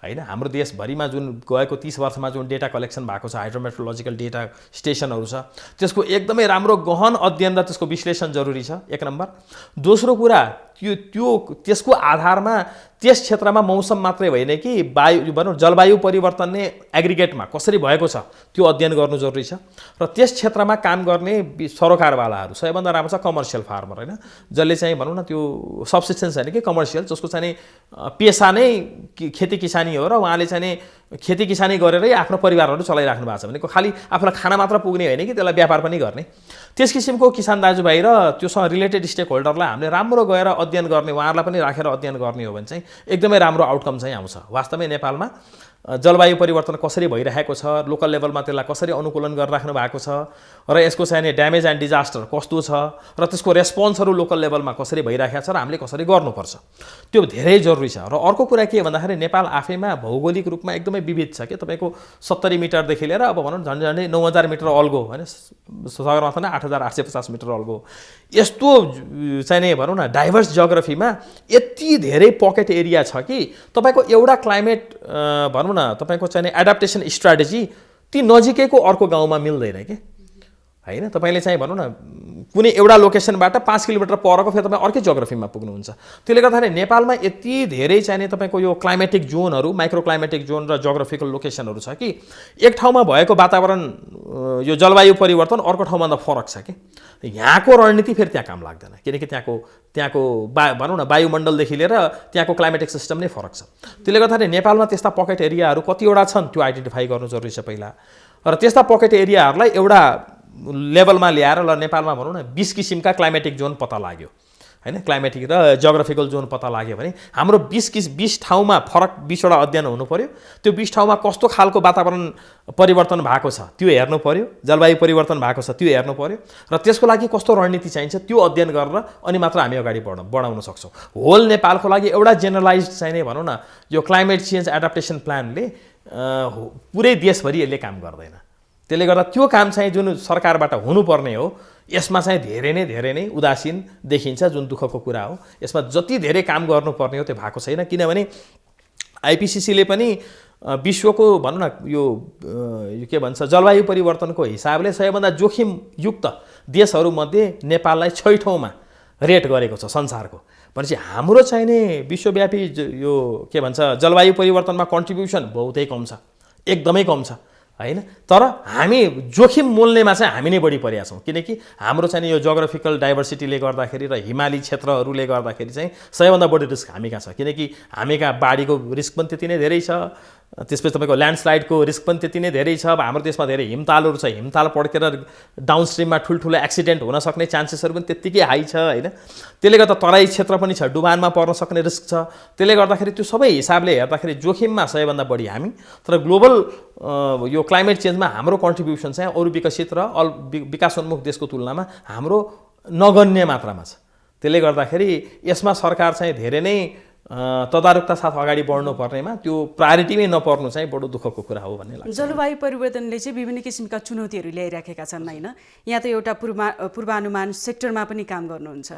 होइन। हाम्रो देशभरिमा जुन गएको 30 वर्षमा जुन डेटा कलेक्सन भएको छ, हाइड्रोमेट्रोलोजिकल डेटा स्टेसनहरू छ, त्यसको एकदमै राम्रो गहन अध्ययन र त्यसको विश्लेषण जरुरी छ, एक नम्बर। दोस्रो कुरा, त्यसको आधारमा त्यस क्षेत्रमा मौसम मात्रै होइन कि भनौँ जलवायु परिवर्तन नै एग्रिगेटमा कसरी भएको छ त्यो अध्ययन गर्नु जरुरी छ। र त्यस क्षेत्रमा काम गर्ने सरोकारवालाहरू सबैभन्दा राम्रो छ कमर्सियल फार्मर होइन, जसले चाहिँ भनौँ न त्यो सब्सिस्टेन्स होइन कि कमर्सियल, जसको चाहिँ पेसा नै खेती किसानी हो र उहाँले चाहिँ खेती किसानी गरेरै आफ्नो परिवारहरू चलाइराख्नु भएको छ भनेको खालि आफूलाई खाना मात्र पुग्ने होइन कि त्यसलाई व्यापार पनि गर्ने। त्यस किसिमको किसान दाजुभाइ र त्योसँग रिलेटेड स्टेक होल्डरलाई हामीले राम्रो गएर अध्ययन गर्ने, उहाँहरूलाई पनि राखेर अध्ययन गर्ने हो भने चाहिँ एकदमै राम्रो आउटकम चाहिँ आउँछ। वास्तवमै नेपालमा जलवायु परिवर्तन कसरी भइरहेको छ, लोकल लेभलमा त्यसलाई कसरी अनुकूलन गरिराख्नु भएको छ र यसको चाहिँ ड्यामेज एन्ड डिजास्टर कस्तो छ र त्यसको रेस्पोन्सहरू लोकल लेभलमा कसरी भइरहेको छ र हामीले कसरी गर्नुपर्छ, त्यो धेरै जरुरी छ। र अर्को कुरा के भन्दाखेरि नेपाल आफैमा भौगोलिक रूपमा एकदमै विविध छ कि तपाईँको 70 मिटरदेखि लिएर अब भनौँ झन्डै 9000 मिटर अल्गो होइन, सगरमाथा नै 8850 मिटर अल्गो, यस्तो चाहिँ भनौँ न डाइभर्स जियोग्राफीमा यति धेरै पकेट एरिया छ कि तपाईँको एउटा क्लाइमेट भनौँ न तपाईँको चाहिँ एडाप्टेसन स्ट्राटेजी ती नजिकैको अर्को गाउँमा मिल्दैन कि होइन। तपाईँले चाहिँ भनौँ न कुनै एउटा लोकेसनबाट 5 किलोमिटर परको फेरि तपाईँ अर्कै जियोग्राफीमा पुग्नुहुन्छ। त्यसले गर्दाखेरि नेपालमा यति धेरै चाहिँ तपाईँको यो क्लाइमेटिक जोनहरू, माइक्रो क्लाइमेटिक जोन र जियोग्राफिकल लोकेसनहरू छ कि एक ठाउँमा भएको वातावरण यो जलवायु परिवर्तन अर्को ठाउँमा त फरक छ कि यहाँको रणनीति फेरि त्यहाँ काम लाग्दैन, किनकि त्यहाँको भनौँ न वायुमण्डलदेखि लिएर त्यहाँको क्लाइमेटिक सिस्टम नै फरक छ। त्यसले गर्दाखेरि नेपालमा त्यस्ता पकेट एरियाहरू कतिवटा छन् त्यो आइडेन्टिफाई गर्नु जरुरी छ पहिला, र त्यस्ता पकेट एरियाहरूलाई एउटा लेभलमा ल्याएर ल नेपालमा भनौँ न 20 किसिमका क्लाइमेटिक जोन पत्ता लाग्यो होइन, क्लाइमेटिक र जियोग्राफिकल जोन पत्ता लाग्यो भने हाम्रो 20 ठाउँमा फरक 20वटा अध्ययन हुनु पर्यो। त्यो 20 ठाउँमा कस्तो खालको वातावरण परिवर्तन भएको छ त्यो हेर्नु पर्यो, जलवायु परिवर्तन भएको छ त्यो हेर्नु पर्यो, र त्यसको लागि कस्तो रणनीति चाहिन्छ त्यो अध्ययन गरेर अनि मात्र हामी अगाडि बढाउन सक्छौँ। होल नेपालको लागि एउटा जेनरलाइज चाहिने भनौँ न यो क्लाइमेट चेन्ज एडाप्टेसन प्लानले पुरै देशभरि यसले काम गर्दैन। त्यसले गर्दा त्यो काम चाहिँ जुन सरकारबाट हुनुपर्ने हो यसमा चाहिँ धेरै नै उदासीन देखिन्छ, जुन दुःखको कुरा हो। यसमा जति धेरै काम गर्नुपर्ने हो त्यो भएको छैन, किनभने आइपिसिसीले पनि विश्वको भनौँ न यो के भन्छ जलवायु परिवर्तनको हिसाबले सबैभन्दा जोखिमयुक्त देशहरूमध्ये नेपाललाई 6 ठाउँमा रेट गरेको छ संसारको। भनेपछि हाम्रो चाहिने विश्वव्यापी यो के भन्छ जलवायु परिवर्तनमा कन्ट्रिब्युसन बहुतै कम छ, एकदमै कम छ होइन। तर हामी जोखिम मोल्नेमा चाहिँ हामी नै बढी परेका छौँ, किनकि हाम्रो चाहिँ यो जियोग्राफिकल डाइभर्सिटीले गर्दाखेरि र हिमाली क्षेत्रहरूले गर्दाखेरि चाहिँ सबैभन्दा बढी रिस्क हामीका छ, किनकि हामीका बाढीको रिस्क पनि त्यति नै धेरै छ, त्यसपछि तपाईँको ल्यान्डस्लाइडको रिस्क पनि त्यति नै धेरै छ। अब हाम्रो देशमा धेरै हिमतालहरू छ, हिमताल पड्केर डाउनस्ट्रिममा ठुल्ठुलो एक्सिडेन्ट हुन सक्ने चान्सेसहरू पनि त्यत्तिकै हाई छ होइन। त्यसले गर्दा तराई क्षेत्र पनि छ, डुबानमा पर्न सक्ने रिस्क छ। त्यसले गर्दाखेरि त्यो सबै हिसाबले हेर्दाखेरि जोखिममा सबैभन्दा बढी हामी, तर ग्लोबल यो क्लाइमेट चेन्जमा हाम्रो कन्ट्रिब्युसन चाहिँ अरू विकसित र विकासोन्मुख देशको तुलनामा हाम्रो नगण्य मात्रामा छ। त्यसले गर्दाखेरि यसमा सरकार चाहिँ धेरै नै तदारुकता साथ अगाडि बढ्नु पर्नेमा त्यो प्रायोरिटीमै नपर्नु चाहिँ बडो दुःखको कुरा हो भन्ने लाग्छ। जलवायु परिवर्तनले चाहिँ विभिन्न किसिमका चुनौतीहरू ल्याइराखेका छन् होइन। यहाँ त एउटा पूर्वानुमान सेक्टरमा पनि काम गर्नुहुन्छ।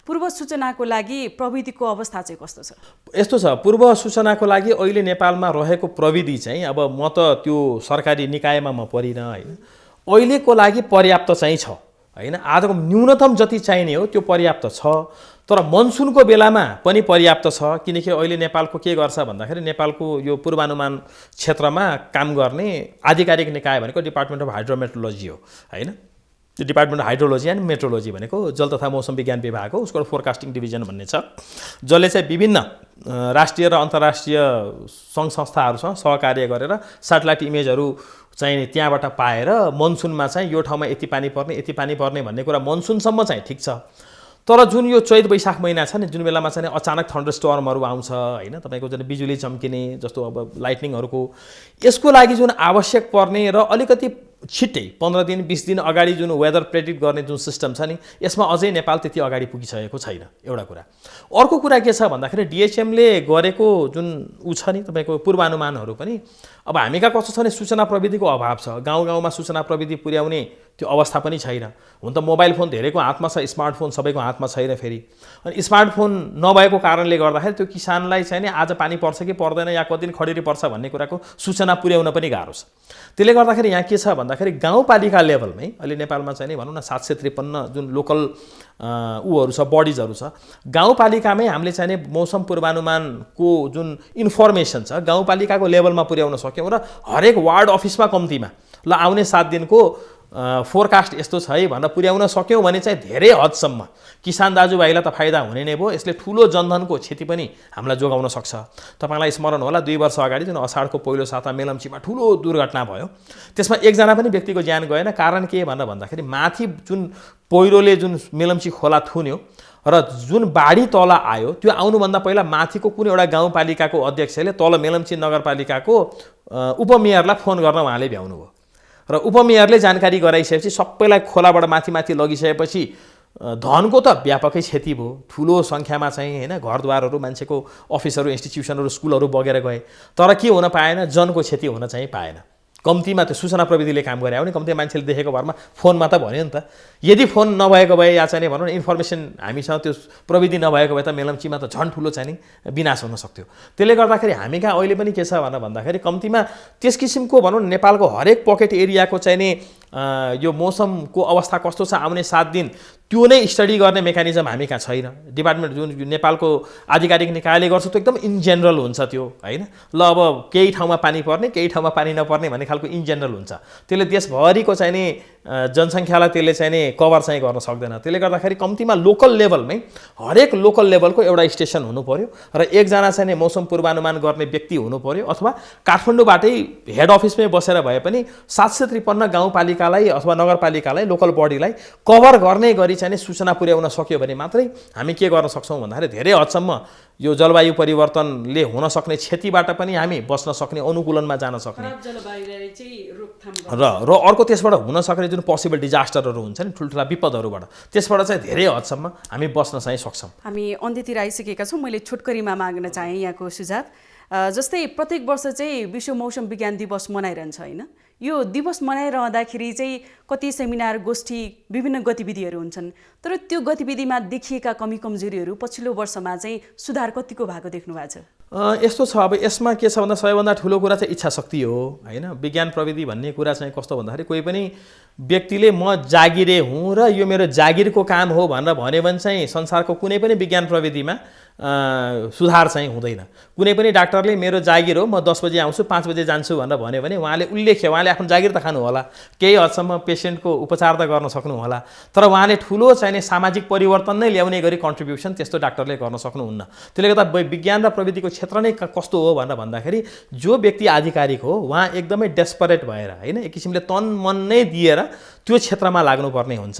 पूर्व सूचनाको लागि प्रविधिको अवस्था चाहिँ कस्तो छ? यस्तो छ, पूर्व सूचनाको लागि अहिले नेपालमा रहेको प्रविधि चाहिँ अब म त त्यो सरकारी निकायमा म परिनँ होइन, अहिलेको लागि पर्याप्त चाहिँ छ होइन। आजको न्यूनतम जति चाहिने हो त्यो पर्याप्त छ, तर मनसुनको बेलामा पनि पर्याप्त छ, किनकि अहिले नेपालको के गर्छ भन्दाखेरि नेपालको यो पूर्वानुमान क्षेत्रमा काम गर्ने आधिकारिक निकाय भनेको डिपार्टमेन्ट अफ हाइड्रोमेट्रोलोजी हो होइन। त्यो department of hydrology and metrology भनेको जल तथा मौसम विज्ञान विभाग हो, उसको फोरकास्टिङ डिभिजन भन्ने छ, जसले चाहिँ विभिन्न राष्ट्रिय र अन्तर्राष्ट्रिय सङ्घ संस्थाहरूसँग सहकार्य गरेर सेटेलाइट इमेजहरू चाहिँ त्यहाँबाट पाएर मनसुनमा चाहिँ यो ठाउँमा यति पानी पर्ने भन्ने कुरा मनसुनसम्म चाहिँ ठिक छ। तर जुन यो चैत वैशाख महिना छ नि, जुन बेलामा चाहिँ अचानक थन्डर स्टर्महरू आउँछ होइन, तपाईँको जुन बिजुली चम्किने जस्तो अब लाइटनिङहरूको, यसको लागि जुन आवश्यक पर्ने र अलिकति छिट्टै 15 दिन 20 दिन अगाडि जुन वेदर प्रेडिक्ट गर्ने जुन सिस्टम छ नि, यसमा अझै नेपाल त्यति अगाडि पुगिसकेको छैन, एउटा कुरा। अर्को कुरा के छ भन्दाखेरि डिएचएमले गरेको जुन छ नि तपाईँको पूर्वानुमानहरू पनि अब हामीका कस्तो छ भने सूचना प्रविधिको अभाव छ, गाउँ गाउँमा सूचना प्रविधि पुर्याउने त्यो अवस्था पनि छैन। हुन त मोबाइल फोन धेरैको हातमा छ, स्मार्टफोन सबैको हातमा छैन फेरि। अनि स्मार्टफोन नभएको कारणले गर्दाखेरि त्यो किसानलाई चाहिँ नि आज पानी पर्छ कि पर्दैन या कति दिन खडेरी पर्छ भन्ने कुराको सूचना पुर्याउन पनि गाह्रो छ। त्यसले गर्दाखेरि यहाँ के छ भन्दाखेरि गाउँपालिका लेभलमै अहिले नेपालमा चाहिँ नि भनौँ न 753 जुन लोकल ऊहरू छ, बडिजहरू छ, गाउँपालिकामै हामीले चाहिँ नि मौसम पूर्वानुमानको जुन इन्फर्मेसन छ गाउँपालिकाको लेभलमा पुर्याउन सक्यौँ र हरेक वार्ड अफिसमा कम्तीमा ल आउने 7 दिनको फोरकास्ट यस्तो छ है भनेर पुर्याउन सक्यौँ भने चाहिँ धेरै हदसम्म किसान दाजुभाइलाई त फाइदा हुने नै भयो। यसले ठुलो जनधनको क्षति पनि हामीलाई जोगाउन सक्छ। तपाईँलाई स्मरण होला 2 वर्ष अगाडि जुन असाढको पहिलो साता मेलम्चीमा ठुलो दुर्घटना भयो, त्यसमा एकजना पनि व्यक्तिको ज्यान गएन। कारण के भनेर भन्दाखेरि माथि जुन पहिरोले जुन मेलम्ची खोला थुन्यो र जुन बाढी तल आयो त्यो आउनुभन्दा पहिला माथिको कुनै एउटा गाउँपालिकाको अध्यक्षले तल मेलम्ची नगरपालिकाको उपमेयरलाई फोन गर्न उहाँले भ्याउनुभयो र उपमेयरले जानकारी गराइसकेपछि सबैलाई खोलाबाट माथि माथि लगिसकेपछि धनको त व्यापकै क्षति भयो। ठुलो सङ्ख्यामा चाहिँ हैन घरद्वारहरू, मान्छेको अफिसहरू, इन्स्टिट्युसनहरू, स्कुलहरू बगेर गए। तर के हुन पाएन, जनको क्षति हुन चाहिँ पाएन। कम्तीमा त्यो सूचना प्रविधिले काम गरे हो नि, कम्ती मान्छेले देखेको भरमा फोनमा त भन्यो नि त। यदि फोन नभएको भए या चाहिँ भनौँ न इन्फर्मेसन हामीसँग त्यो प्रविधि नभएको भए त मेलम्चीमा त झन् ठुलो चाहिँ नि विनाश हुन सक्थ्यो। त्यसले गर्दाखेरि हामी कहाँ अहिले पनि के छ भनेर भन्दाखेरि कम्तीमा त्यस किसिमको भनौँ न नेपालको हरेक पकेट एरियाको चाहिँ नि यो मौसमको अवस्था कस्तो छ आउने 7 दिन त्यो नै स्टडी गर्ने मेकानिजम हामी कहाँ छैन। डिपार्टमेन्ट जुन नेपालको आधिकारिक निकायले गर्छ त्यो एकदम इन जेनरल हुन्छ त्यो हैन। ल अब केही ठाउँमा पानी पर्ने, केही ठाउँमा पानी नपर्ने भन्ने खालको इन जेनरल हुन्छ। त्यसले देशभरिको चाहिँ नि जनसङ्ख्यालाई त्यसले चाहिँ नि कभर चाहिँ गर्न सक्दैन। त्यसले गर्दाखेरि कम्तीमा लोकल लेभलमै हरेक लोकल लेभलको एउटा स्टेसन हुनु पर्यो र एकजना चाहिँ नि मौसम पूर्वानुमान गर्ने व्यक्ति हुनु पर्यो अथवा काठमाडौँबाटै हेड अफिसमै बसेर भए पनि 753 गाउँपालिकालाई अथवा नगरपालिकालाई, लोकल बडीलाई कभर गर्ने गरी चाहिँ सूचना पुर्याउन सक्यो भने मात्रै हामी के गर्न सक्छौँ भन्दाखेरि धेरै हदसम्म यो जलवायु परिवर्तनले हुन सक्ने क्षतिबाट पनि हामी बच्न सक्ने, अनुकूलनमा जान सक्ने र अर्को त्यसबाट हुन सक्ने जुन पोसिबल डिजास्टरहरू हुन्छ नि, ठुल्ठुला विपदहरूबाट, त्यसबाट चाहिँ धेरै हदसम्म हामी बच्न चाहिँ सक्छौँ। हामी अन्त्यतिर आइसकेका छौँ। मैले छोटकरीमा माग्न चाहेँ यहाँको सुझाव। जस्तै प्रत्येक वर्ष चाहिँ विश्व मौसम विज्ञान दिवस मनाइरहन्छ होइन। यो दिवस मनाइरहँदाखेरि चाहिँ कति सेमिनार, गोष्ठी, विभिन्न गतिविधिहरू हुन्छन्, तर त्यो गतिविधिमा देखिएका कमी कमजोरीहरू पछिल्लो वर्षमा चाहिँ सुधार कतिको भएको देख्नु भएको छ? यस्तो छ, अब यसमा के छ भन्दा सबैभन्दा ठुलो कुरा चाहिँ इच्छा शक्ति हो होइन। विज्ञान प्रविधि भन्ने कुरा चाहिँ कस्तो भन्दाखेरि कोही पनि व्यक्तिले म जागिरे हुँ र यो मेरो जागिरको काम हो भनेर भन्यो भने चाहिँ संसारको कुनै पनि विज्ञान प्रविधिमा सुधार चाहिँ हुँदैन। कुनै पनि डाक्टरले मेरो जागिर हो, म 10 बजे आउँछु 5 बजे जान्छु भनेर भन्यो भने उहाँले आफ्नो जागिर त खानु होला, केही हदसम्म पेसेन्टको उपचार त गर्न सक्नु होला, तर उहाँले ठुलो चाहिने सामाजिक परिवर्तन नै ल्याउने गरी कन्ट्रिब्युसन त्यस्तो डाक्टरले गर्न सक्नुहुन्न। त्यसले गर्दा विज्ञान र प्रविधिको क्षेत्र नै कस्तो हो भनेर भन्दाखेरि जो व्यक्ति आधिकारिक हो उहाँ एकदमै डेस्परेट भएर होइन एक किसिमले तन मन नै दिएर त्यो क्षेत्रमा लाग्नुपर्ने हुन्छ।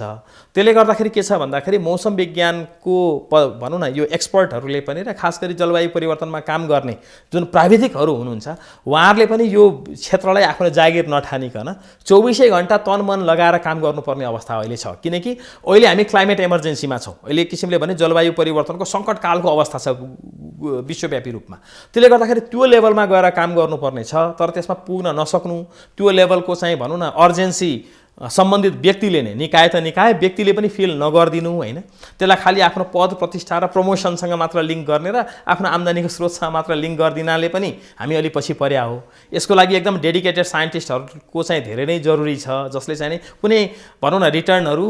त्यसले गर्दाखेरि के छ भन्दाखेरि मौसम विज्ञानको भनौँ न यो एक्सपर्टहरूले पनि र खास गरी जलवायु परिवर्तनमा काम गर्ने जुन प्राविधिकहरू हुनुहुन्छ उहाँहरूले पनि यो क्षेत्रलाई आफ्नो जागिर नठानिकन 24 घण्टा तन मन लगाएर काम गर्नुपर्ने अवस्था अहिले छ। किनकि अहिले हामी क्लाइमेट इमर्जेन्सीमा छौँ, अहिले किसिमले भने जलवायु परिवर्तनको सङ्कटकालको अवस्था छ विश्वव्यापी रूपमा। त्यसले गर्दाखेरि त्यो लेभलमा गएर काम गर्नुपर्ने छ, तर त्यसमा पुग्न नसक्नु, त्यो लेभलको चाहिँ भनौँ न अर्जेन्सी सम्बन्धित व्यक्तिले नै, निकाय त निकाय, व्यक्तिले पनि फिल नगरिदिनु होइन। त्यसलाई खालि आफ्नो पद प्रतिष्ठा र प्रमोसनसँग मात्र लिङ्क गर्ने र आफ्नो आम्दानीको स्रोतसँग मात्र लिङ्क गरिदिनाले पनि हामी अलि पछि पर्या हो। यसको लागि एकदम डेडिकेटेड साइन्टिस्टहरूको चाहिँ धेरै नै जरुरी छ, जसले चाहिँ कुनै भनौँ न रिटर्नहरू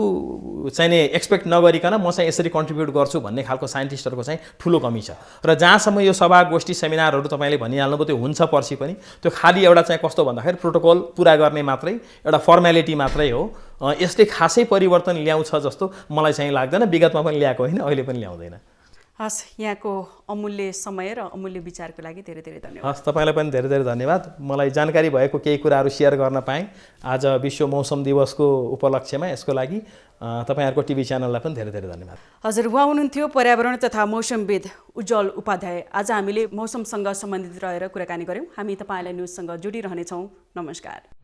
चाहिँ एक्सपेक्ट नगरिकन म चाहिँ यसरी कन्ट्रिब्युट गर्छु भन्ने खालको साइन्टिस्टहरूको चाहिँ ठुलो कमी छ। र जहाँसम्म यो सभा गोष्ठी सेमिनारहरू तपाईँले भनिहाल्नुभयो त्यो हुन्छ पर्सि पनि, त्यो खालि एउटा चाहिँ कस्तो भन्दाखेरि प्रोटोकल पुरा गर्ने मात्रै एउटा फर्मालिटी मात्रै हो। यसले खासै परिवर्तन ल्याउँछ जस्तो मलाई चाहिँ लाग्दैन, विगतमा पनि ल्याएको होइन, अहिले पनि ल्याउँदैन। हस्, यहाँको अमूल्य समय र अमूल्य विचारको लागि धेरै धेरै धन्यवाद। हस्, तपाईँलाई पनि धेरै धेरै धन्यवाद। मलाई जानकारी भएको केही कुराहरू सेयर गर्न पाएँ आज विश्व मौसम दिवसको उपलक्ष्यमा, यसको लागि तपाईँहरूको टिभी च्यानललाई पनि धेरै धेरै धन्यवाद। हजुर, उहाँ हुनुहुन्थ्यो पर्यावरण तथा मौसमविद उज्जवल उपाध्याय। आज हामीले मौसमसँग सम्बन्धित रहेर कुराकानी गऱ्यौँ। हामी तपाईँलाई न्युजसँग जोडिरहनेछौँ। नमस्कार।